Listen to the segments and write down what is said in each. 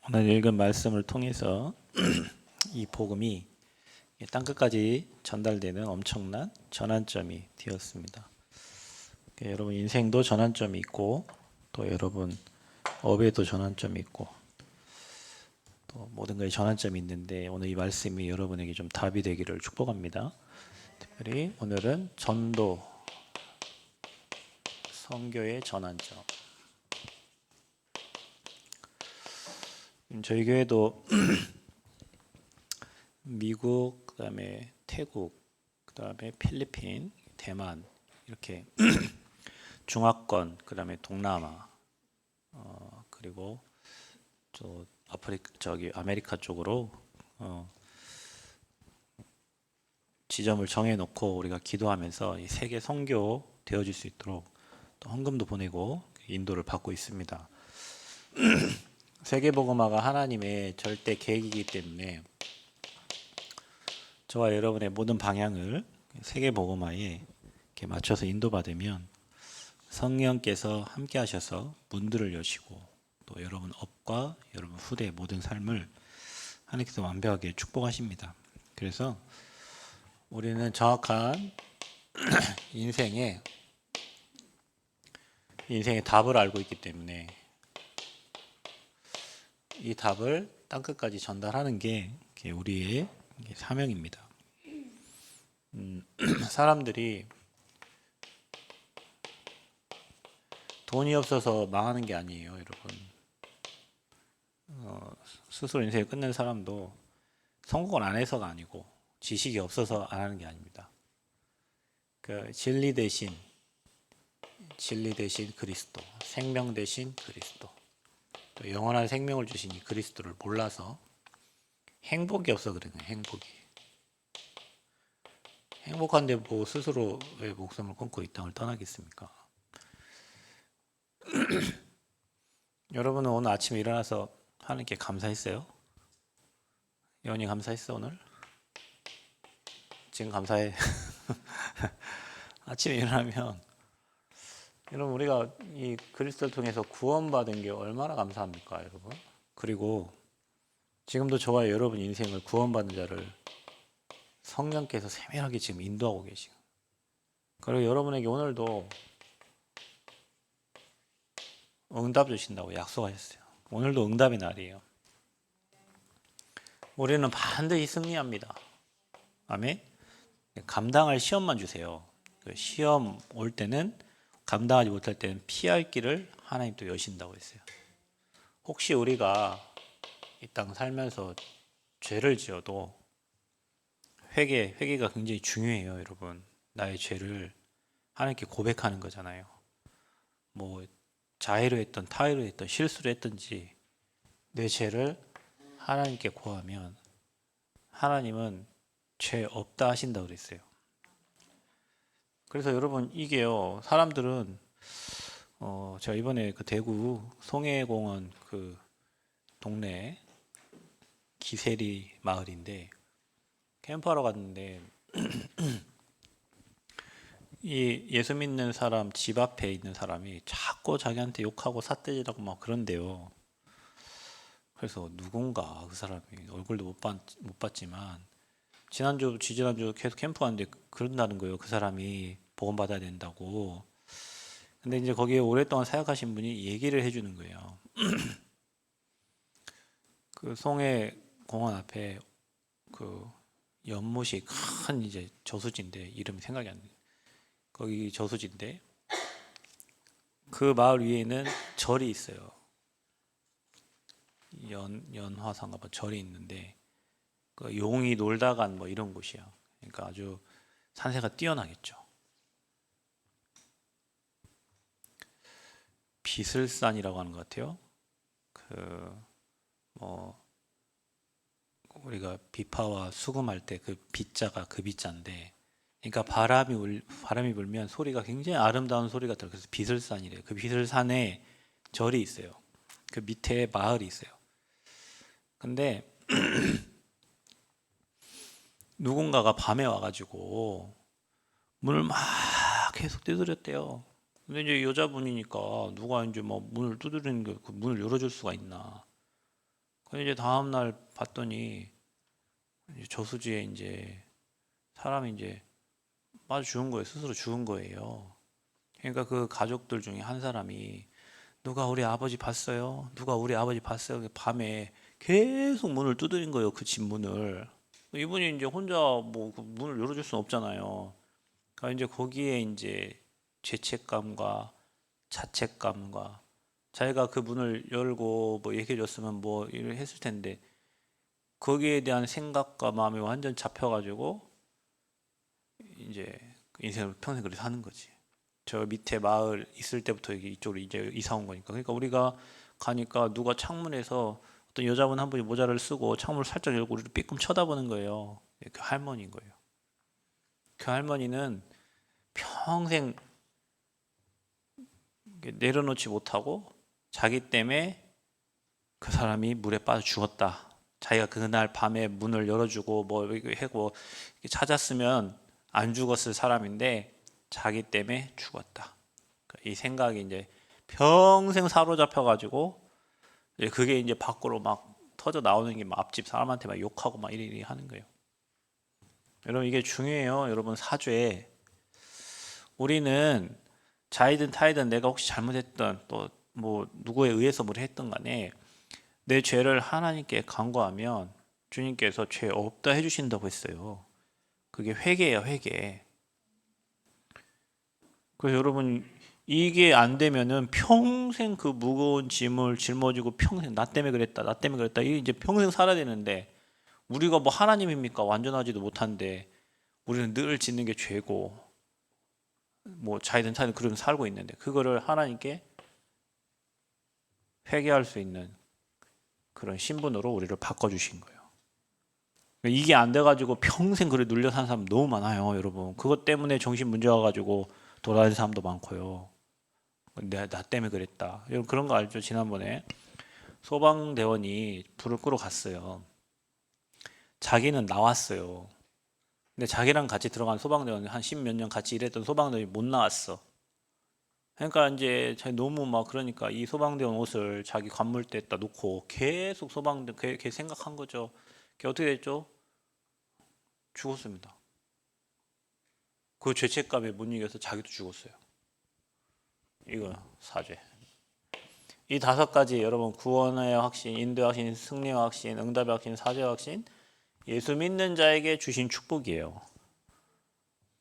오늘 읽은 말씀을 통해서 이 복음이 땅끝까지 전달되는 엄청난 전환점이 되었습니다. 여러분 인생도 전환점이 있고 또 여러분 업에도 전환점이 있고 또 모든 것에 전환점이 있는데 오늘 이 말씀이 여러분에게 좀 답이 되기를 축복합니다. 특별히 오늘은 전도 선교의 전환점. 저희 교회도 미국, 그다음에 태국, 그다음에 필리핀, 대만 이렇게 중화권, 그다음에 동남아, 그리고 저 저기 아메리카 쪽으로 지점을 정해놓고 우리가 기도하면서 이 세계 선교 되어질 수 있도록 또 헌금도 보내고 인도를 받고 있습니다. 세계 복음화가 하나님의 절대 계획이기 때문에 저와 여러분의 모든 방향을 세계 복음화에 이렇게 맞춰서 인도받으면 성령께서 함께 하셔서 문들을 여시고 또 여러분 업과 여러분 후대의 모든 삶을 하나님께서 완벽하게 축복하십니다. 그래서 우리는 정확한 인생의 답을 알고 있기 때문에 이 답을 땅끝까지 전달하는 게 우리의 사명입니다. 사람들이 돈이 없어서 망하는 게 아니에요, 여러분. 스스로 인생을 끝낸 사람도 성공을 안 해서가 아니고 지식이 없어서 안 하는 게 아닙니다. 그 진리 대신 그리스도, 생명 대신 그리스도, 또 영원한 생명을 주신 이 그리스도를 몰라서 행복이 없어 그러는 거예요. 행복한데 뭐 스스로 왜 목숨을 끊고 이 땅을 떠나겠습니까? 여러분은 오늘 아침에 일어나서 하나님께 감사했어요? 영원히 감사했어 오늘? 지금 감사해. 아침에 일어나면 여러분 우리가 이 그리스도를 통해서 구원받은 게 얼마나 감사합니까, 여러분? 그리고 지금도 저와 여러분 인생을 구원받는 자를 성령께서 세밀하게 지금 인도하고 계시고, 그리고 여러분에게 오늘도 응답 주신다고 약속하셨어요. 오늘도 응답의 날이에요. 우리는 반드시 승리합니다. 아멘. 감당할 시험만 주세요. 그 시험 올 때는 감당하지 못할 때는 피할 길을 하나님 또 여신다고 했어요. 혹시 우리가 이 땅 살면서 죄를 지어도 회개가 굉장히 중요해요, 여러분. 나의 죄를 하나님께 고백하는 거잖아요. 뭐 자해로 했던 타해로 했던 실수를 했든지 내 죄를 하나님께 고하면 하나님은 죄 없다 하신다고 그랬어요. 그래서 여러분 이게요, 사람들은 제가 이번에 그 대구 송해공원 그 동네 기세리 마을인데 캠프하러 갔는데 이 예수 믿는 사람 집 앞에 있는 사람이 자꾸 자기한테 욕하고 삿대질하고 막 그런데요. 그래서 누군가 그 사람이 얼굴도 못 봤지만 지난주 지지난주 계속 캠프 갔는데 그런다는 거예요. 그 사람이 복음 받아야 된다고. 근데 이제 거기에 오랫동안 사역하신 분이 얘기를 해주는 거예요. 그 송해 공원 앞에 그 연못이 큰 이제 저수지인데 이름이 생각이 안 나요. 거기 저수지인데 그 마을 위에는 절이 있어요. 연화산가 봐 절이 있는데 그 용이 놀다 간 뭐 이런 곳이야. 그러니까 아주 산세가 뛰어나겠죠. 비슬산이라고 하는 것 같아요. 그 뭐 우리가 비파와 수금할 때 그 비자가 그 비자인데, 그러니까 바람이 불면 소리가 굉장히 아름다운 소리가 들어요. 그래서 비슬산이래요. 그 비슬산에 절이 있어요. 그 밑에 마을이 있어요. 근데 누군가가 밤에 와가지고 문을 막 계속 두드렸대요. 근데 이제 여자분이니까 누가 이제 뭐 문을 두드리는 게 그 문을 열어줄 수가 있나? 근데 이제 다음 날 봤더니 이제 저수지에 이제 사람이 이제 빠져 죽은 거예요. 스스로 죽은 거예요. 그러니까 그 가족들 중에 한 사람이 누가 우리 아버지 봤어요? 누가 우리 아버지 봤어요? 밤에 계속 문을 두드린 거예요. 그 집 문을. 이분이 이제 혼자 뭐그 문을 열어줄 수는 없잖아요. 그러니까 이제 거기에 이제 죄책감과 자책감과 자기가 그 문을 열고 뭐 얘기해 줬으면 뭐 이를 했을 텐데 거기에 대한 생각과 마음이 완전 잡혀가지고 이제 인생을 평생 그렇게 사는 거지. 저 밑에 마을 있을 때부터 이쪽으로 이제 이사 온 거니까. 그러니까 우리가 가니까 누가 창문에서 어떤 여자분 한 분이 모자를 쓰고 창문을 살짝 열고 우리를 삐끔 쳐다보는 거예요. 그 할머니인 거예요. 그 할머니는 평생 내려놓지 못하고 자기 때문에 그 사람이 물에 빠져 죽었다. 자기가 그날 밤에 문을 열어주고 뭐 하고 찾았으면 안 죽었을 사람인데 자기 때문에 죽었다. 이 생각이 이제 평생 사로잡혀가지고 그게 이제 밖으로 막 터져 나오는 게 막 앞집 사람한테 막 욕하고 막 이리 하는 거예요. 여러분 이게 중요해요. 여러분 사죄. 우리는 자이든 타이든 내가 혹시 잘못했던 또 뭐 누구에 의해서 뭘 했던 간에 내 죄를 하나님께 간구하면 주님께서 죄 없다 해주신다고 했어요. 그게 회개예요, 회개. 그래서 여러분 이게 안 되면은 평생 그 무거운 짐을 짊어지고 평생 나 때문에 그랬다, 나 때문에 그랬다 이게 이제 평생 살아야 되는데 우리가 뭐 하나님입니까? 완전하지도 못한데 우리는 늘 짓는 게 죄고 뭐 자이든 타이든 그러면 살고 있는데 그거를 하나님께 회개할 수 있는 그런 신분으로 우리를 바꿔주신 거예요. 이게 안 돼가지고 평생 그래 눌려 사는 사람 너무 많아요, 여러분. 그것 때문에 정신 문제 와가지고 돌아다니는 사람도 많고요. 나 때문에 그랬다. 여러분 그런 거 알죠? 지난번에 소방대원이 불을 끄러 갔어요. 자기는 나왔어요. 근데 자기랑 같이 들어간 소방대원이 한 십몇 년 같이 일했던 소방대원이 못 나왔어. 그러니까 이제 자기 너무 막 그러니까 이 소방대원 옷을 자기 관물대에다 놓고 계속 소방대 걔 생각한 거죠. 걔 어떻게 됐죠? 죽었습니다. 그 죄책감에 못 이겨서 자기도 죽었어요. 이거 사죄. 이 다섯 가지 여러분 구원의 확신, 인도의 확신, 승리의 확신, 응답의 확신, 사죄의 확신, 예수 믿는 자에게 주신 축복이에요.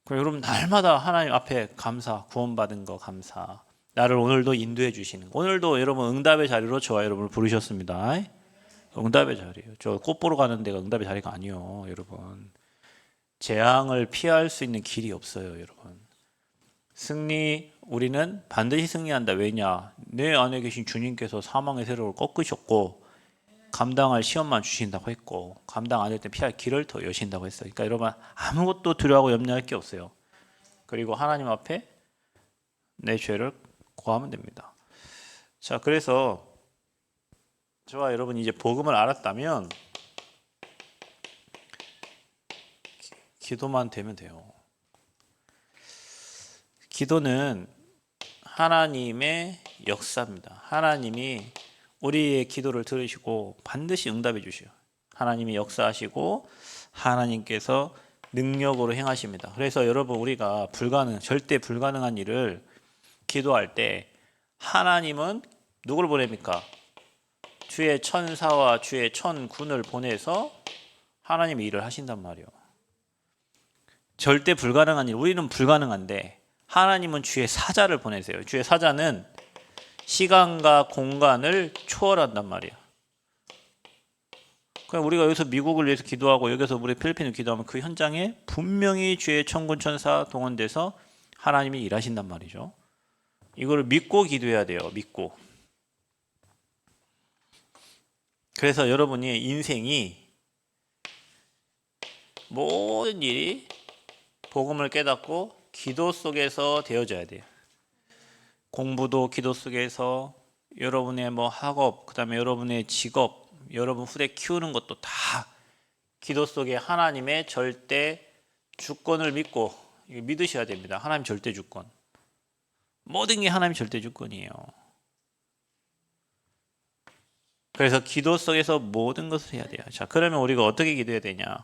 그럼 여러분 날마다 하나님 앞에 감사, 구원받은 거 감사. 나를 오늘도 인도해 주시는 거. 오늘도 여러분 응답의 자리로 저와 여러분을 부르셨습니다. 응답의 자리예요. 저 꽃 보러 가는 데가 응답의 자리가 아니요, 여러분. 재앙을 피할 수 있는 길이 없어요, 여러분. 승리 우리는 반드시 승리한다. 왜냐? 내 안에 계신 주님께서 사망의 세력을 꺾으셨고 감당할 시험만 주신다고 했고 감당 안 될 때 피할 길을 더 여신다고 했어요. 그러니까 여러분 아무것도 두려워하고 염려할 게 없어요. 그리고 하나님 앞에 내 죄를 고하면 됩니다. 자, 그래서 저와 여러분 이제 복음을 알았다면 기도만 되면 돼요. 기도는 하나님의 역사입니다. 하나님이 우리의 기도를 들으시고 반드시 응답해 주셔요. 하나님이 역사하시고 하나님께서 능력으로 행하십니다. 그래서 여러분 우리가 절대 불가능한 일을 기도할 때 하나님은 누구를 보냅니까? 주의 천사와 주의 천군을 보내서 하나님이 일을 하신단 말이에요. 절대 불가능한 일, 우리는 불가능한데 하나님은 주의 사자를 보내세요. 주의 사자는 시간과 공간을 초월한단 말이에요. 그럼 우리가 여기서 미국을 위해서 기도하고 여기서 우리 필리핀을 기도하면 그 현장에 분명히 주의 천군 천사 동원돼서 하나님이 일하신단 말이죠. 이걸 믿고 기도해야 돼요. 믿고. 그래서 여러분이 인생이 모든 일이 복음을 깨닫고 기도 속에서 되어져야 돼요. 공부도 기도 속에서 여러분의 뭐 학업, 그다음에 여러분의 직업, 여러분 후대 키우는 것도 다 기도 속에 하나님의 절대 주권을 믿고 믿으셔야 됩니다. 하나님 절대 주권. 모든 게 하나님 절대 주권이에요. 그래서 기도 속에서 모든 것을 해야 돼요. 자, 그러면 우리가 어떻게 기도해야 되냐?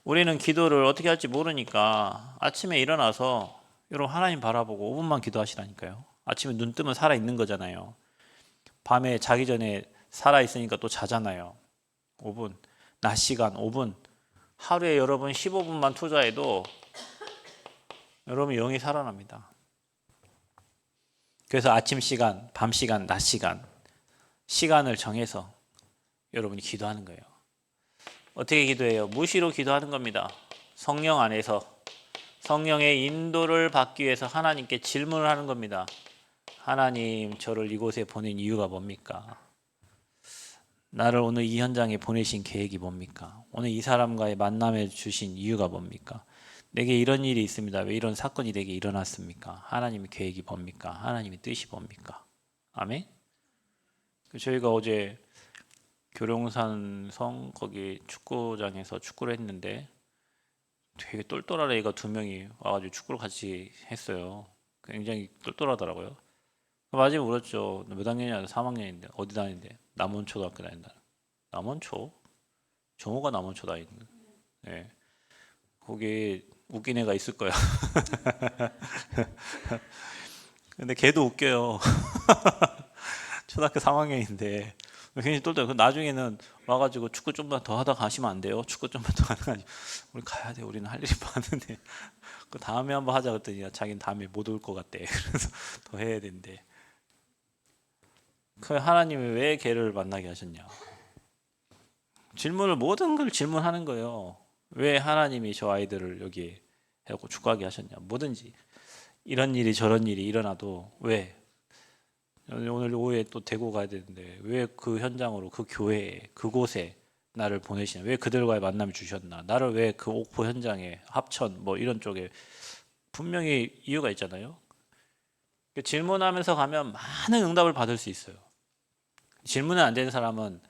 우리는 기도를 어떻게 할지 모르니까 아침에 일어나서 여러분 하나님 바라보고 5분만 기도하시라니까요. 아침에 눈 뜨면 살아 있는 거잖아요. 밤에 자기 전에 살아 있으니까 또 자잖아요. 5분, 낮 시간 5분. 하루에 여러분 15분만 투자해도 여러분 영이 살아납니다. 그래서 아침 시간, 밤 시간, 낮 시간 시간을 정해서 여러분이 기도하는 거예요. 어떻게 기도해요? 무시로 기도하는 겁니다. 성령 안에서 성령의 인도를 받기 위해서 하나님께 질문을 하는 겁니다. 하나님, 저를 이곳에 보낸 이유가 뭡니까? 나를 오늘 이 현장에 보내신 계획이 뭡니까? 오늘 이 사람과의 만남에 주신 이유가 뭡니까? 내게 이런 일이 있습니다. 왜 이런 사건이 내게 일어났습니까? 하나님의 계획이 뭡니까? 하나님의 뜻이 뭡니까? 아멘? 저희가 어제 교룡산성 거기 축구장에서 축구를 했는데 되게 똘똘한 애가 2명이 와가지고 축구를 같이 했어요. 굉장히 똘똘하더라고요. 마지막에 물었죠. 너 몇 학년이냐? 3학년인데 어디 다니는데? 남원초등학교 다닌다. 남원초? 정호가 남원초 다니는. 네. 거기 웃긴 애가 있을 거야. 근데 걔도 웃겨요. 초등학교 3학년인데 굉장히 똘똘해. 나중에는 와가지고 축구 좀만 더 하다 가시면 안 돼요? 축구 좀만 더 하다 가지. 우리 가야 돼. 우리는 할 일이 많은데. 그 다음에 한번 하자 그랬더니 자기는 다음에 못 올 것 같대. 그래서 더 해야 된대. 그 하나님이 왜 걔를 만나게 하셨냐? 질문을 모든 걸 질문하는 거예요. 왜 하나님이 저 아이들을 여기 해갖고 축구하게 하셨냐? 뭐든지 이런 일이 저런 일이 일어나도 왜? 오늘 오후에 또 대구 가야 되는데 왜 그 현장으로 그 교회에 그곳에 나를 보내시냐? 왜 그들과의 만남을 주셨나? 나를 왜 그 옥포 현장에 합천 뭐 이런 쪽에 분명히 이유가 있잖아요. 질문하면서 가면 많은 응답을 받을 수 있어요. 질문이 안 되는 사람은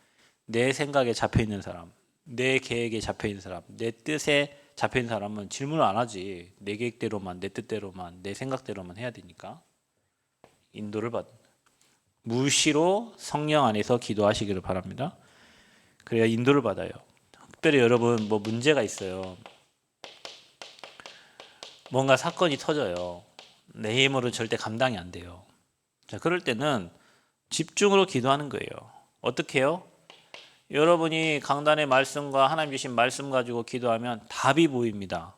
내 생각에 잡혀 있는 사람, 내 계획에 잡혀 있는 사람, 내 뜻에 잡혀 있는 사람은 질문을 안 하지. 내 계획대로만, 내 뜻대로만, 내 생각대로만 해야 되니까 인도를 받는. 무시로 성령 안에서 기도하시기를 바랍니다. 그래야 인도를 받아요. 특별히 여러분 뭐 문제가 있어요. 뭔가 사건이 터져요. 내 힘으로 절대 감당이 안 돼요. 자, 그럴 때는 집중으로 기도하는 거예요. 어떻게 해요? 여러분이 강단의 말씀과 하나님 주신 말씀 가지고 기도하면 답이 보입니다.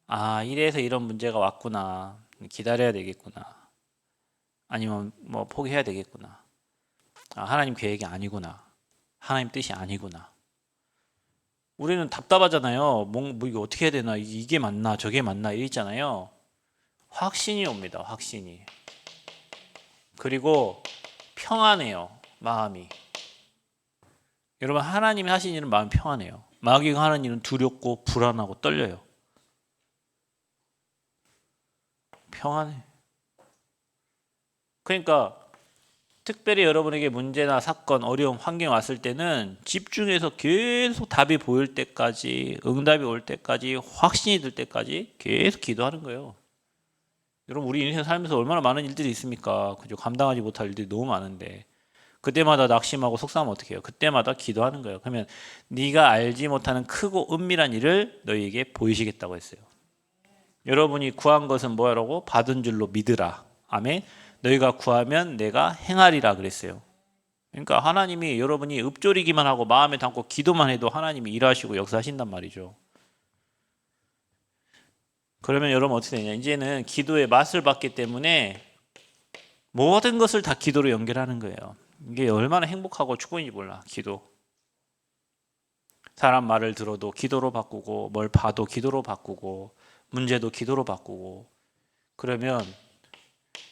아, 이래서 이런 문제가 왔구나. 기다려야 되겠구나. 아니면 뭐 포기해야 되겠구나. 아, 하나님 계획이 아니구나. 하나님 뜻이 아니구나. 우리는 답답하잖아요. 뭐 이거 어떻게 해야 되나? 이게 맞나? 저게 맞나? 이랬잖아요. 확신이 옵니다. 확신이. 그리고 평안해요. 마음이. 여러분 하나님이 하신 일은 마음 평안해요. 마귀가 하는 일은 두렵고 불안하고 떨려요. 평안해. 그러니까 특별히 여러분에게 문제나 사건, 어려움, 환경이 왔을 때는 집중해서 계속 답이 보일 때까지, 응답이 올 때까지, 확신이 들 때까지 계속 기도하는 거예요. 여러분 우리 인생 살면서 얼마나 많은 일들이 있습니까? 그죠? 감당하지 못할 일들이 너무 많은데 그때마다 낙심하고 속상하면 어떻게 해요? 그때마다 기도하는 거예요. 그러면 네가 알지 못하는 크고 은밀한 일을 너희에게 보이시겠다고 했어요. 여러분이 구한 것은 뭐라고? 받은 줄로 믿으라. 아멘. 너희가 구하면 내가 행하리라 그랬어요. 그러니까 하나님이 여러분이 읊조리기만 하고 마음에 담고 기도만 해도 하나님이 일하시고 역사하신단 말이죠. 그러면 여러분 어떻게 되냐? 이제는 기도의 맛을 봤기 때문에 모든 것을 다 기도로 연결하는 거예요. 이게 얼마나 행복하고 축복인지 몰라. 기도. 사람 말을 들어도 기도로 바꾸고 뭘 봐도 기도로 바꾸고 문제도 기도로 바꾸고 그러면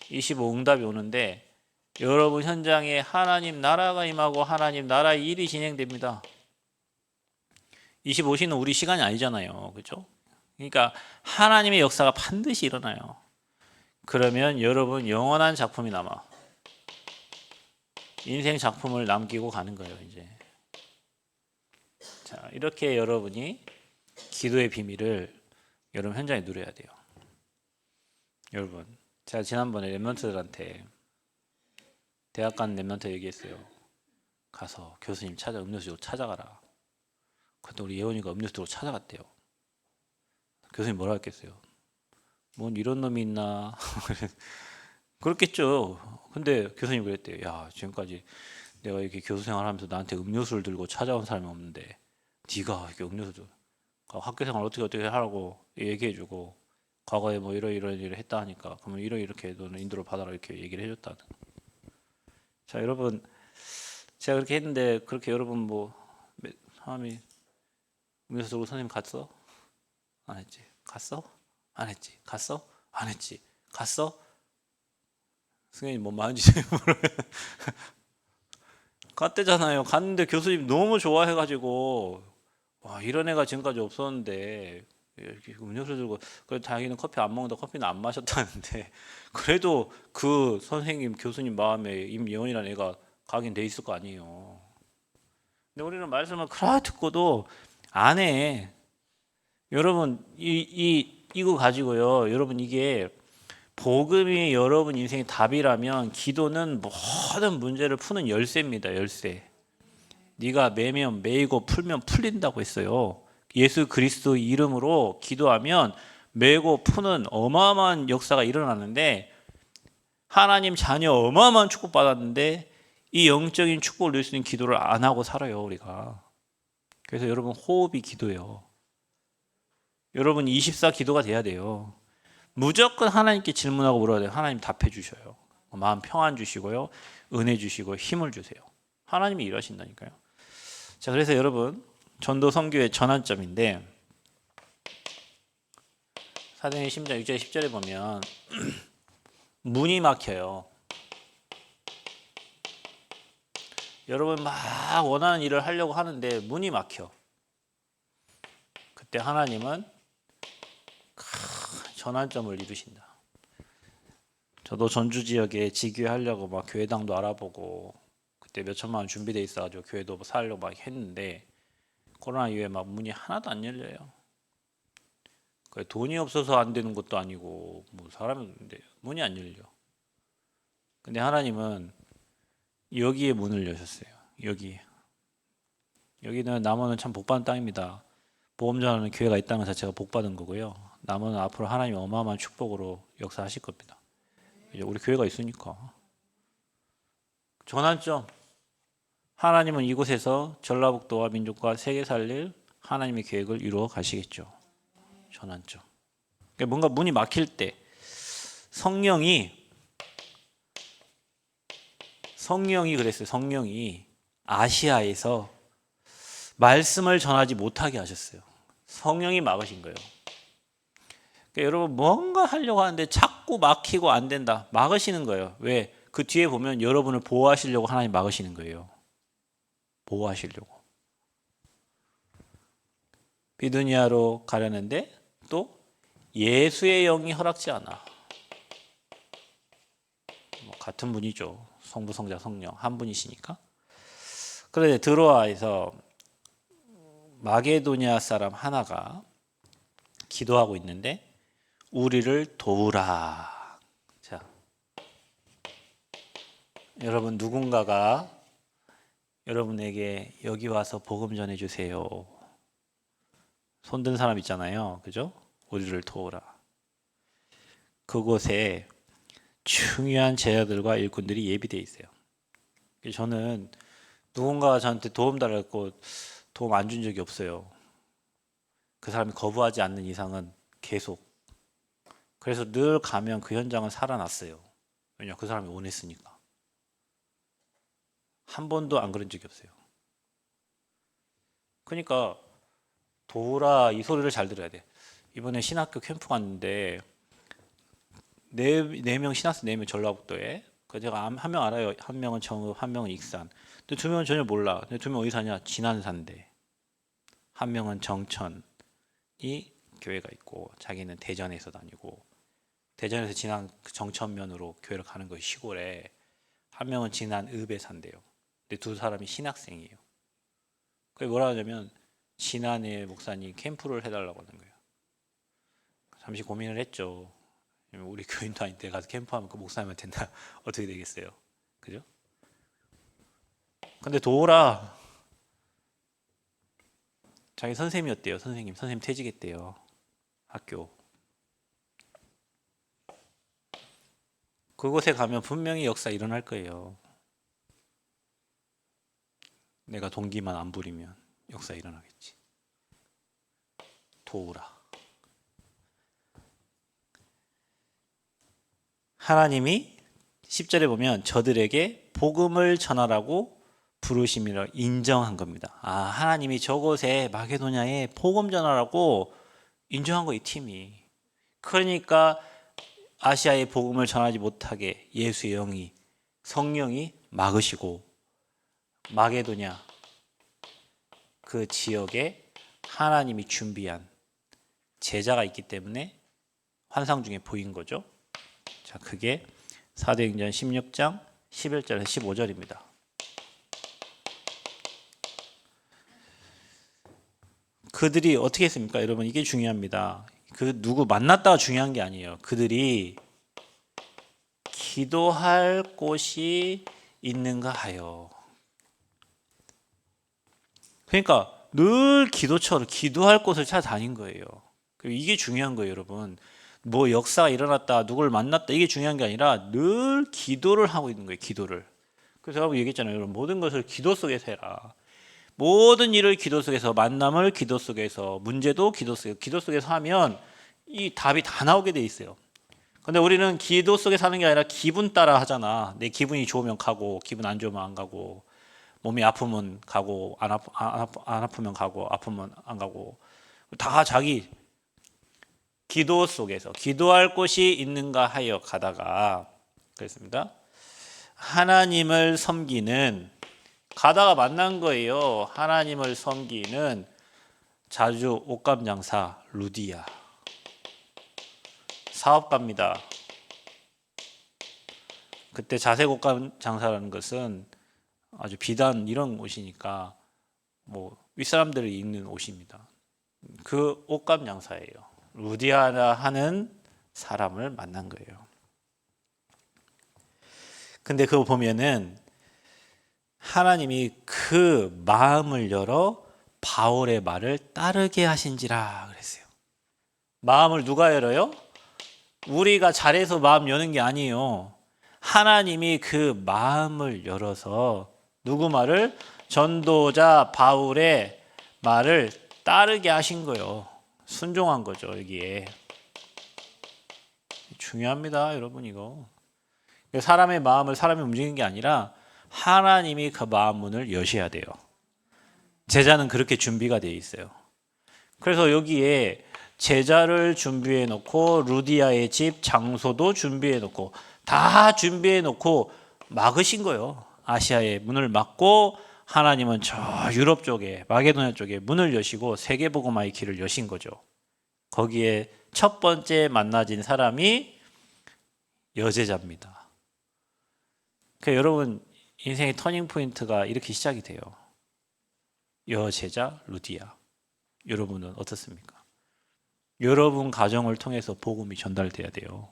25 응답이 오는데 여러분 현장에 하나님 나라가 임하고 하나님 나라의 일이 진행됩니다. 25시는 우리 시간이 아니잖아요. 그렇죠? 그러니까 하나님의 역사가 반드시 일어나요. 그러면 여러분 영원한 작품이 남아. 인생 작품을 남기고 가는 거예요, 이제. 자, 이렇게 여러분이 기도의 비밀을 여러분 현장에 누려야 돼요. 여러분, 제가 지난번에 랩런트들한테 대학 간 랩런트 얘기했어요. 가서 교수님 음료수 들고 찾아가라. 그때 우리 예원이가 음료수 들고 찾아갔대요. 교수님 뭐라 했겠어요? 뭔 이런 놈이 있나? 그렇겠죠. 근데 교수님 그랬대요. 야, 지금까지 내가 이렇게 교수 생활하면서 나한테 음료수를 들고 찾아온 사람이 없는데 네가 이렇게 음료수 학교 생활 어떻게 하라고 얘기해주고 과거에 뭐 이런 일을 했다 하니까 그러면 이렇게 너는 인도를 받아라 이렇게 얘기를 해줬다는. 자, 여러분 제가 그렇게 했는데 그렇게 여러분 뭐 사람이 음료수 들고 선생님 갔어? 안 했지. 갔어? 안 했지. 갔어? 안 했지. 갔어? 선생님 뭐 많은지 갔대잖아요. 갔는데 교수님 너무 좋아해가지고 와 이런 애가 지금까지 없었는데 이렇게 음료수 들고 그래 자기는 커피 안 먹는다 커피는 안 마셨다는데 그래도 그 선생님 교수님 마음에 임예원이라는 애가 가긴 돼 있을 거 아니에요. 근데 우리는 말씀을 그렇게 듣고도 안 해. 여러분 이거 가지고요. 여러분 이게 복음이 여러분 인생의 답이라면 기도는 모든 문제를 푸는 열쇠입니다. 열쇠. 네가 매면 매이고 풀면 풀린다고 했어요. 예수 그리스도 이름으로 기도하면 매고 푸는 어마어마한 역사가 일어나는데 하나님 자녀 어마어마한 축복 받았는데 이 영적인 축복을 누릴 수 있는 기도를 안 하고 살아요 우리가. 그래서 여러분 호흡이 기도예요. 여러분 24 기도가 돼야 돼요. 무조건 하나님께 질문하고 물어야 돼요. 하나님 답해 주셔요. 마음 평안 주시고요. 은혜 주시고 힘을 주세요. 하나님이 일하신다니까요. 자, 그래서 여러분 전도 선교의 전환점인데 사도행전 10장 6절 10절에 보면 문이 막혀요. 여러분 막 원하는 일을 하려고 하는데 문이 막혀. 그때 하나님은 큰 전환점을 이루신다. 저도 전주 지역에 지교하려고 막 교회당도 알아보고 그때 몇 천만 원 준비돼 있어가지고 교회도 살려고 막 했는데 코로나 이후에 막 문이 하나도 안 열려요. 돈이 없어서 안 되는 것도 아니고 뭐 사람이 문이 안 열려. 근데 하나님은 여기에 문을 여셨어요. 여기는 남원은 참 복받은 땅입니다. 보험전하는 교회가 있다는 것 자체가 복받은 거고요. 남원은 앞으로 하나님이 어마어마한 축복으로 역사하실 겁니다. 이제 우리 교회가 있으니까. 전환점. 하나님은 이곳에서 전라북도와 민족과 세계 살릴 하나님의 계획을 이루어 가시겠죠. 전환점. 그러니까 뭔가 문이 막힐 때 성령이 그랬어요. 성령이 아시아에서 말씀을 전하지 못하게 하셨어요. 성령이 막으신 거예요. 그러니까 여러분 뭔가 하려고 하는데 자꾸 막히고 안 된다. 막으시는 거예요. 왜? 그 뒤에 보면 여러분을 보호하시려고 하나님 막으시는 거예요. 보호하시려고. 비두니아로 가려는데 또 예수의 영이 허락지 않아. 같은 분이죠. 성부, 성자, 성령 한 분이시니까. 그런데 드로아에서 마게도니아 사람 하나가 기도하고 있는데 우리를 도우라. 자, 여러분 누군가가 여러분에게 여기 와서 복음 전해 주세요. 손든 사람 있잖아요. 그죠? 우리를 도우라. 그곳에 중요한 제자들과 일꾼들이 예비되어 있어요. 저는 누군가가 저한테 도움 달라고 도움 안 준 적이 없어요. 그 사람이 거부하지 않는 이상은 계속. 그래서 늘 가면 그 현장은 살아났어요. 왜냐 그 사람이 원했으니까. 한 번도 안 그런 적이 없어요. 그러니까 도우라 이 소리를 잘 들어야 돼. 이번에 신학교 캠프 갔는데 네 명 신학생 4명 전라북도에. 그 제가 한 명 알아요. 한 명은 정읍, 한 명은 익산. 근데 2명은 전혀 몰라. 근데 2명 어디 사냐? 진안산대. 한 명은 정천이 교회가 있고 자기는 대전에서 다니고 대전에서 진안 정천면으로 교회를 가는 거예요. 시골에. 한 명은 진안읍에 산대요. 근데 두 사람이 신학생이에요. 그게 뭐라 하냐면 진안의 목사님 캠프를 해달라고 하는 거예요. 잠시 고민을 했죠. 우리 교인도 아닌데 가서 캠프하면 그 목사님한테 어떻게 되겠어요? 그죠? 근데 도우라 자기 선생님이었대요. 선생님 퇴직했대요. 학교. 그곳에 가면 분명히 역사 일어날 거예요. 내가 동기만 안 부리면 역사 일어나겠지. 도우라. 하나님이 10절에 보면 저들에게 복음을 전하라고 부르심이라 인정한 겁니다. 아, 하나님이 저곳에 마게도냐에 복음 전하라고 인정한 거, 이 팀이. 그러니까 아시아에 복음을 전하지 못하게 예수의 영이, 성령이 막으시고 마게도냐 그 지역에 하나님이 준비한 제자가 있기 때문에 환상 중에 보인 거죠. 자, 그게 사도행전 16장 11절에서 15절입니다. 그들이 어떻게 했습니까? 여러분, 이게 중요합니다. 그 누구 만났다가 중요한 게 아니에요. 그들이 기도할 곳이 있는가 하여. 그러니까 늘 기도처럼 기도할 곳을 찾아다닌 거예요. 이게 중요한 거예요, 여러분. 뭐 역사가 일어났다, 누굴 만났다, 이게 중요한 게 아니라 늘 기도를 하고 있는 거예요, 기도를. 그래서 제가 얘기했잖아요, 여러분. 모든 것을 기도 속에서 해라. 모든 일을 기도 속에서, 만남을 기도 속에서, 문제도 기도 속에서 하면 이 답이 다 나오게 돼 있어요. 근데 우리는 기도 속에서 하는 게 아니라 기분 따라 하잖아. 내 기분이 좋으면 가고, 기분 안 좋으면 안 가고, 몸이 아프면 가고, 안 아프면 가고, 아프면 안 가고. 다 자기 기도 속에서 기도할 곳이 있는가 하여 가다가, 그랬습니다. 하나님을 섬기는, 가다가 만난 거예요. 하나님을 섬기는 자주 옷감 장사 루디아. 사업가입니다. 그때 자색 옷감 장사라는 것은 아주 비단 이런 옷이니까 뭐 윗사람들이 입는 옷입니다. 그 옷감 장사예요. 루디아라 하는 사람을 만난 거예요. 근데 그거 보면은 하나님이 그 마음을 열어 바울의 말을 따르게 하신지라 그랬어요. 마음을 누가 열어요? 우리가 잘해서 마음 여는 게 아니에요. 하나님이 그 마음을 열어서 누구 말을? 전도자 바울의 말을 따르게 하신 거예요. 순종한 거죠, 여기에. 중요합니다, 여러분. 이거 사람의 마음을 사람이 움직이는 게 아니라 하나님이 그 마음 문을 여셔야 돼요. 제자는 그렇게 준비가 되어 있어요. 그래서 여기에 제자를 준비해 놓고 루디아의 집 장소도 준비해 놓고 다 준비해 놓고 막으신 거예요. 아시아의 문을 막고 하나님은 저 유럽 쪽에 마게도냐 쪽에 문을 여시고 세계복음화의 길을 여신 거죠. 거기에 첫 번째 만나진 사람이 여제자입니다. 그러니까 여러분 인생의 터닝 포인트가 이렇게 시작이 돼요. 여제자 루디아. 여러분은 어떻습니까? 여러분 가정을 통해서 복음이 전달돼야 돼요.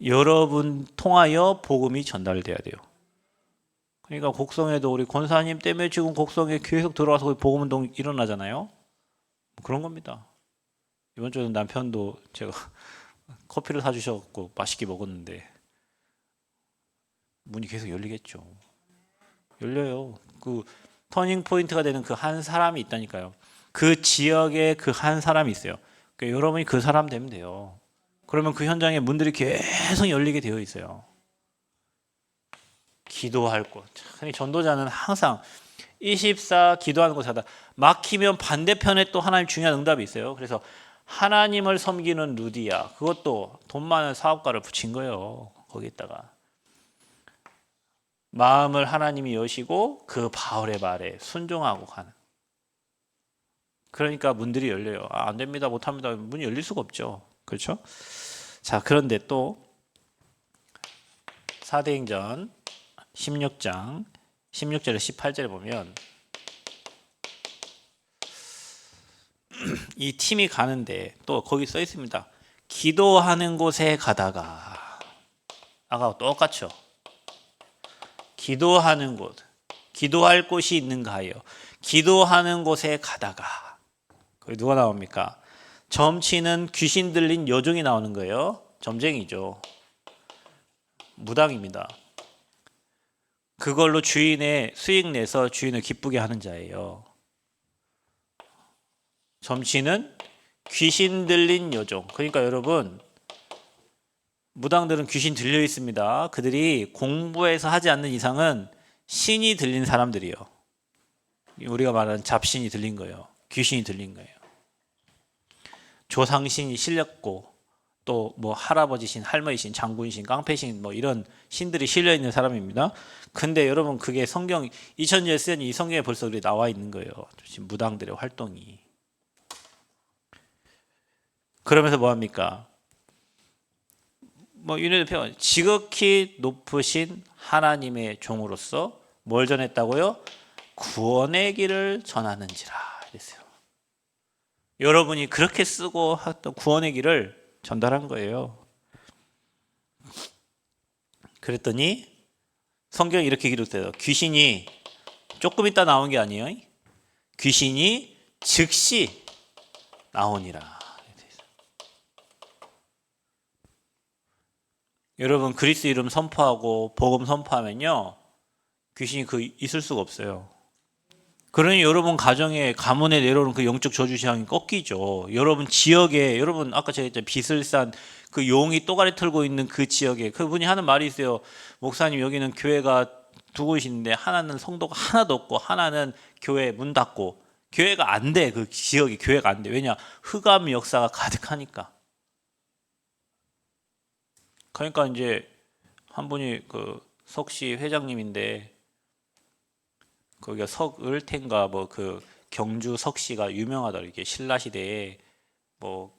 여러분 통하여 복음이 전달돼야 돼요. 그러니까 곡성에도 우리 권사님 때문에 지금 곡성에 계속 들어와서 복음운동 일어나잖아요. 그런 겁니다. 이번 주에는 남편도 제가 커피를 사주셔서 맛있게 먹었는데 문이 계속 열리겠죠. 열려요. 그 터닝 포인트가 되는 그 한 사람이 있다니까요. 그 지역에 그 한 사람이 있어요. 그러니까 여러분이 그 사람 되면 돼요. 그러면 그 현장에 문들이 계속 열리게 되어 있어요. 기도할 곳. 전도자는 항상 24 기도하는 곳에 하다 막히면 반대편에 또 하나님 중요한 응답이 있어요. 그래서 하나님을 섬기는 루디아, 그것도 돈 많은 사업가를 붙인 거예요. 거기에다가 마음을 하나님이 여시고 그 바울의 말에 순종하고 가는. 그러니까 문들이 열려요. 안 됩니다, 못합니다. 문이 열릴 수가 없죠. 그렇죠? 자, 그런데 또 사도행전 16장 16절에 18절에 보면 이 팀이 가는데 또 거기 써 있습니다. 기도하는 곳에 가다가, 아까 똑같죠. 기도하는 곳, 기도할 곳이 있는가요? 기도하는 곳에 가다가 거기 누가 나옵니까? 점치는 귀신 들린 여종이 나오는 거예요. 점쟁이죠. 무당입니다. 그걸로 주인의 수익 내서 주인을 기쁘게 하는 자예요. 점치는 귀신 들린 여종. 그러니까 여러분, 무당들은 귀신 들려 있습니다. 그들이 공부해서 하지 않는 이상은 신이 들린 사람들이요. 우리가 말하는 잡신이 들린 거예요. 귀신이 들린 거예요. 조상신이 실렸고 또 뭐 할아버지 신, 할머니 신, 장군 신, 깡패 신 뭐 이런 신들이 실려 있는 사람입니다. 근데 여러분 그게 성경 2000년 쓰니 이 성경에 벌써 우리 나와 있는 거예요. 지금 무당들의 활동이. 그러면서 뭐 합니까? 뭐 윤회도 표현 지극히 높으신 하나님의 종으로서 뭘 전했다고요? 구원의 길을 전하는지라 이랬어요. 여러분이 그렇게 쓰고 했던 구원의 길을 전달한 거예요. 그랬더니 성경에 이렇게 기록돼요. 귀신이 조금 있다 나온 게 아니에요. 귀신이 즉시 나오니라. 여러분 그리스도 이름 선포하고 복음 선포하면요 귀신이 있을 수가 없어요. 그러니 여러분 가정에 가문에 내려오는 그 영적 저주시향이 꺾이죠. 여러분 지역에 여러분 아까 제가 했잖아요. 비슬산 그 용이 또가리 털고 있는 그 지역에 그분이 하는 말이 있어요. 목사님 여기는 교회가 두 곳인데 하나는 성도가 하나도 없고 하나는 교회 문 닫고 교회가 안 돼. 그 지역이 교회가 안 돼. 왜냐? 흑암 역사가 가득하니까. 그러니까 이제 한 분이 그 석시 회장님인데 거기가 석을텐가 뭐 그 경주 석시가 유명하다 이렇게 신라 시대에 뭐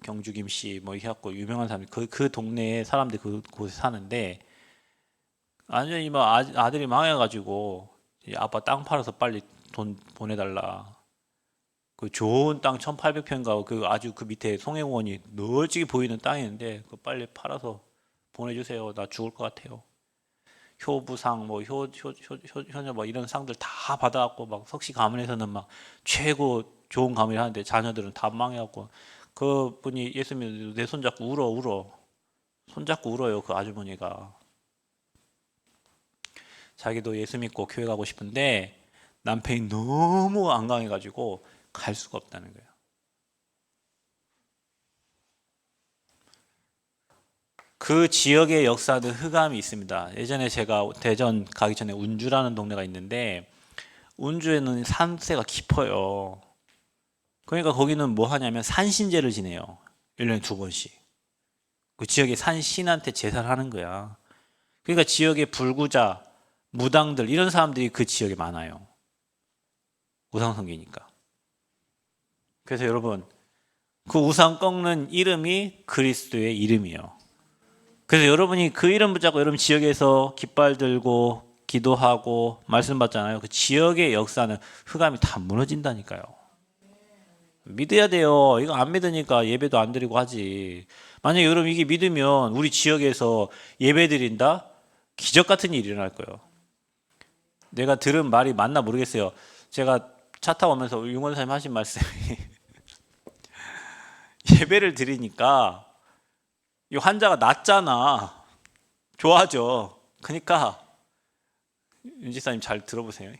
경주 김씨 뭐 해갖고 유명한 사람이 그 동네에 사람들이 그곳에 사는데 완전히 뭐 아들이 망해가지고 아빠 땅 팔아서 빨리 돈 보내달라. 그 좋은 땅 1800평인가 그 아주 그 밑에 송해공원이 널찍이 보이는 땅이었는데 그 빨리 팔아서 보내주세요. 나 죽을 것 같아요. 효부상 뭐 효녀 뭐 이런 상들 다 받아갖고 막 석시 가문에서는 막 최고 좋은 가문이 하는데 자녀들은 다 망해갖고 그 분이 예수 믿어 내 손잡고 울어 손잡고 울어요. 그 아주머니가 자기도 예수 믿고 교회 가고 싶은데 남편이 너무 안 강해가지고 갈 수가 없다는 거예요. 그 지역의 역사는 흑암이 있습니다. 예전에 제가 대전 가기 전에 운주라는 동네가 있는데 운주에는 산세가 깊어요. 그러니까 거기는 뭐 하냐면 산신제를 지내요. 1년에 2번씩. 그 지역의 산신한테 제사를 하는 거야. 그러니까 지역의 불구자, 무당들 이런 사람들이 그 지역에 많아요. 우상성기니까. 그래서 여러분 그 우상 꺾는 이름이 그리스도의 이름이에요. 그래서 여러분이 그 이름 붙잡고 여러분 지역에서 깃발 들고 기도하고 말씀 받잖아요. 그 지역의 역사는 흑암이 다 무너진다니까요. 믿어야 돼요. 이거 안 믿으니까 예배도 안 드리고 하지. 만약에 여러분 이게 믿으면 우리 지역에서 예배 드린다? 기적 같은 일이 일어날 거예요. 내가 들은 말이 맞나 모르겠어요. 제가 차 타고 오면서 윤권사님 하신 말씀이 예배를 드리니까 이 환자가 낫잖아. 좋아져. 그러니까 윤지사님 잘 들어보세요.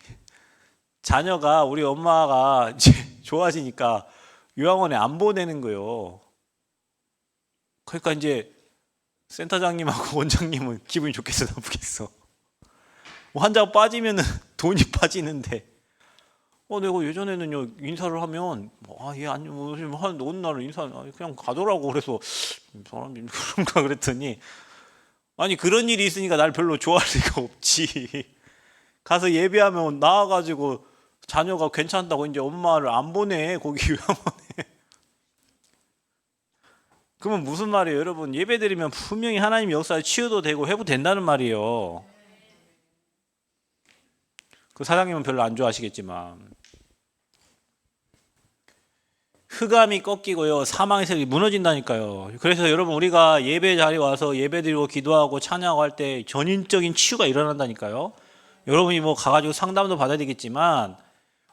자녀가 우리 엄마가 이제 좋아지니까 요양원에 안 보내는 거예요. 그러니까 이제 센터장님하고 원장님은 기분이 좋겠어 나쁘겠어. 환자가 빠지면은 돈이 빠지는데 내가 예전에는요 인사를 하면 얘 아니 한 어느 날은 인사 그냥 가더라고. 그래서 사람이 그런가 그랬더니 아니 그런 일이 있으니까 날 별로 좋아할 리가 없지. 가서 예배하면 나와가지고 자녀가 괜찮다고 이제 엄마를 안 보내 거기 요양원에. 그러면 무슨 말이에요 여러분? 예배드리면 분명히 하나님 역사에 치유도 되고 회복된다는 말이에요. 그 사장님은 별로 안 좋아하시겠지만 흑암이 꺾이고요 사망의 세력이 무너진다니까요. 그래서 여러분 우리가 예배 자리에 와서 예배드리고 기도하고 찬양하고 할 때 전인적인 치유가 일어난다니까요. 여러분이 뭐 가가지고 상담도 받아야 되겠지만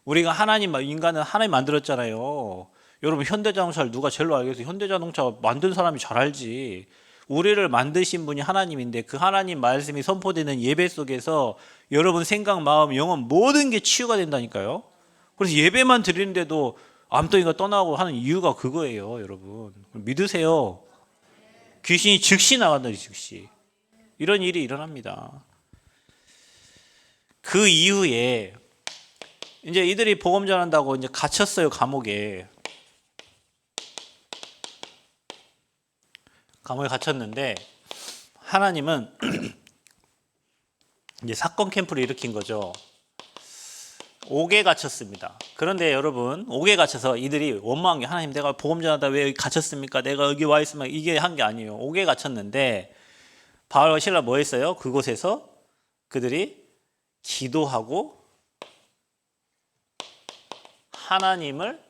우리가 인간은 하나님 만들었잖아요. 여러분 현대자동차를 누가 제일 알겠어요? 현대자동차 만든 사람이 잘 알지. 우리를 만드신 분이 하나님인데 그 하나님 말씀이 선포되는 예배 속에서 여러분 생각, 마음, 영혼 모든 게 치유가 된다니까요. 그래서 예배만 드리는데도 암덩이가 떠나고 하는 이유가 그거예요, 여러분. 믿으세요. 귀신이 즉시 나간다, 즉시. 이런 일이 일어납니다. 그 이후에 이제 이들이 복음 전한다고 이제 갇혔어요, 감옥에. 감옥에 갇혔는데 하나님은 이제 사건 캠프를 일으킨 거죠. 옥에 갇혔습니다. 그런데 여러분, 옥에 갇혀서 이들이 원망한 게 하나님 내가 복음 전하다 왜 여기 갇혔습니까? 내가 여기 와 있으면 이게 한 게 아니에요. 옥에 갇혔는데 바울과 실라 뭐 했어요? 그곳에서 그들이 기도하고 하나님을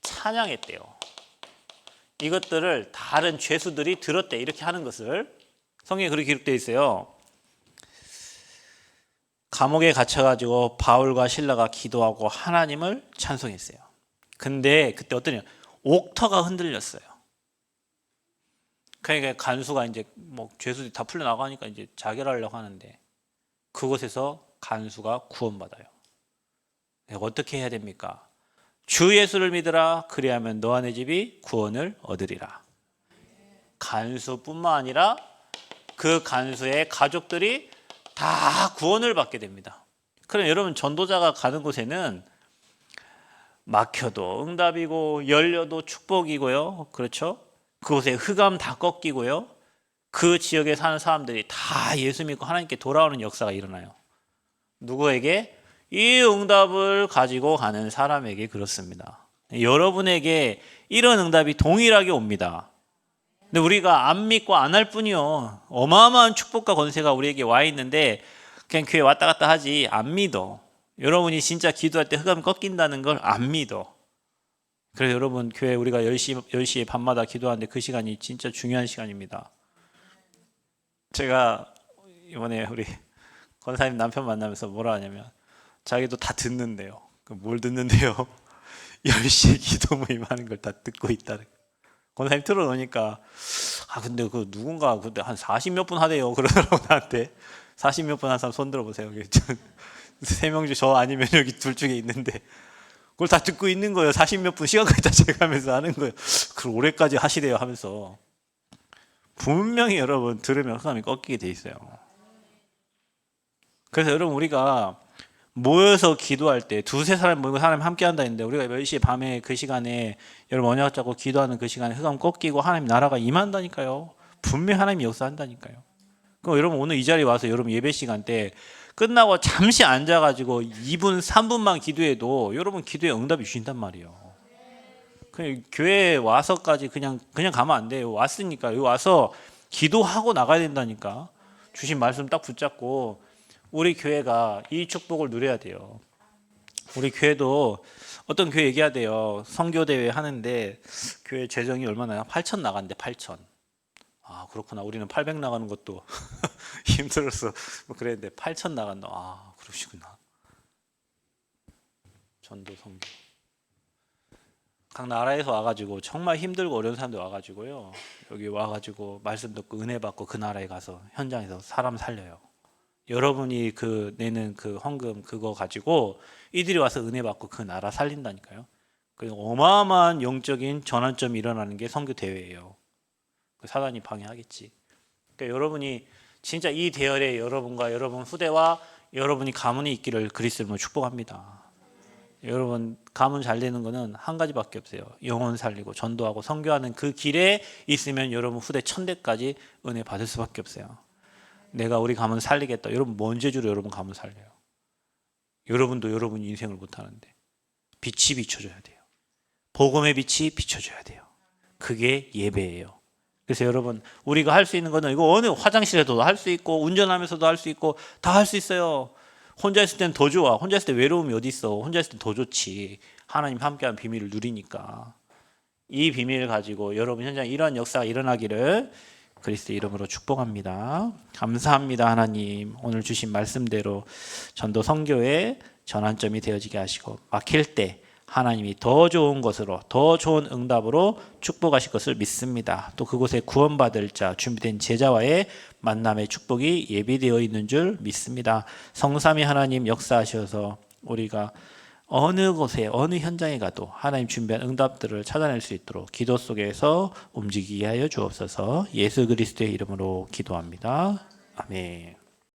찬양했대요. 이것들을 다른 죄수들이 들었대. 이렇게 하는 것을 성경에 그렇게 기록되어 있어요. 감옥에 갇혀가지고 바울과 실라가 기도하고 하나님을 찬송했어요. 근데 그때 어떠냐? 옥터가 흔들렸어요. 그러니까 간수가 이제 뭐 죄수들이 다 풀려나가니까 이제 자결하려고 하는데 그곳에서 간수가 구원받아요. 어떻게 해야 됩니까? 주 예수를 믿으라. 그리하면 너와 내 집이 구원을 얻으리라. 간수뿐만 아니라 그 간수의 가족들이 다 구원을 받게 됩니다. 그럼 여러분 전도자가 가는 곳에는 막혀도 응답이고 열려도 축복이고요. 그렇죠? 그곳에 흑암 다 꺾이고요. 그 지역에 사는 사람들이 다 예수 믿고 하나님께 돌아오는 역사가 일어나요. 누구에게? 이 응답을 가지고 가는 사람에게 그렇습니다. 여러분에게 이런 응답이 동일하게 옵니다. 근데 우리가 안 믿고 안 할 뿐이요. 어마어마한 축복과 권세가 우리에게 와 있는데 그냥 교회 왔다 갔다 하지 안 믿어. 여러분이 진짜 기도할 때 흑암이 꺾인다는 걸 안 믿어. 그래서 여러분 교회 우리가 10시에 밤마다 기도하는데 그 시간이 진짜 중요한 시간입니다. 제가 이번에 우리 권사님 남편 만나면서 뭐라 하냐면 자기도 다 듣는데요. 뭘 듣는데요? 10시에 기도 모임하는 걸 다 듣고 있다는 거예요. 권사님 틀어놓으니까 근데 그 누군가 그때 한 40몇 분 하대요. 그러더라고 나한테. 40몇 분 한 사람 손 들어보세요. 3명 중 저 아니면 여기 둘 중에 있는데 그걸 다 듣고 있는 거예요. 40몇 분 시간까지 다 재가면서 하는 거예요. 그걸 올해까지 하시래요 하면서. 분명히 여러분 들으면 흑암이 꺾이게 돼 있어요. 그래서 여러분 우리가 모여서 기도할 때 두세 사람 모이고 사람이 함께 한다 했는데 우리가 10시에 밤에 그 시간에 여러분 언약 잡고 기도하는 그 시간에 흑암 꺾이고 하나님 나라가 임한다니까요. 분명히 하나님이 역사한다니까요. 그럼 여러분 오늘 이 자리에 와서 여러분 예배 시간 때 끝나고 잠시 앉아가지고 2분 3분만 기도해도 여러분 기도에 응답이 주신단 말이에요. 그냥 교회에 와서까지 그냥 가면 안 돼요. 왔으니까 여기 와서 기도하고 나가야 된다니까. 주신 말씀 딱 붙잡고 우리 교회가 이 축복을 누려야 돼요. 우리 교회도 어떤 교회 얘기해야 돼요. 선교대회 하는데 교회 재정이 얼마나 8천 나간대. 8천. 아 그렇구나. 우리는 800 나가는 것도 힘들어서 뭐 그랬는데 8천 나간다. 아 그러시구나. 전도 선교. 각 나라에서 와가지고 정말 힘들고 어려운 사람들 와가지고요. 여기 와가지고 말씀 듣고 은혜 받고 그 나라에 가서 현장에서 사람 살려요. 여러분이 그 내는 그 헌금 그거 가지고 이들이 와서 은혜 받고 그 나라 살린다니까요. 그 어마어마한 영적인 전환점이 일어나는 게 선교 대회예요. 사단이 방해하겠지. 그러니까 여러분이 진짜 이 대열에 여러분과 여러분 후대와 여러분이 가문이 있기를 그리스도로 축복합니다. 여러분 가문 잘 되는 거는 한 가지밖에 없어요. 영혼 살리고 전도하고 선교하는 그 길에 있으면 여러분 후대 1000대까지 은혜 받을 수밖에 없어요. 내가 우리 가문 살리겠다. 여러분 뭔 재주로 여러분 가문 살려요? 여러분도 여러분 인생을 못하는데 빛이 비춰줘야 돼요. 복음의 빛이 비춰줘야 돼요. 그게 예배예요. 그래서 여러분 우리가 할 수 있는 거는 이거 어느 화장실에서도 할 수 있고 운전하면서도 할 수 있고 다 할 수 있어요. 혼자 있을 땐 더 좋아. 혼자 있을 때 외로움이 어디 있어. 혼자 있을 땐 더 좋지. 하나님 함께한 비밀을 누리니까. 이 비밀을 가지고 여러분 현장에 이러한 역사가 일어나기를 그리스도 이름으로 축복합니다. 감사합니다. 하나님, 오늘 주신 말씀대로 전도 선교의 전환점이 되어지게 하시고 막힐 때 하나님이 더 좋은 것으로, 더 좋은 응답으로 축복하실 것을 믿습니다. 또 그곳에 구원받을 자, 준비된 제자와의 만남의 축복이 예비되어 있는 줄 믿습니다. 성삼위 하나님 역사하셔서 우리가 어느 곳에, 어느 현장에 가도 하나님 준비한 응답들을 찾아낼 수 있도록 기도 속에서 움직이게 하여 주옵소서. 예수 그리스도의 이름으로 기도합니다. 아멘.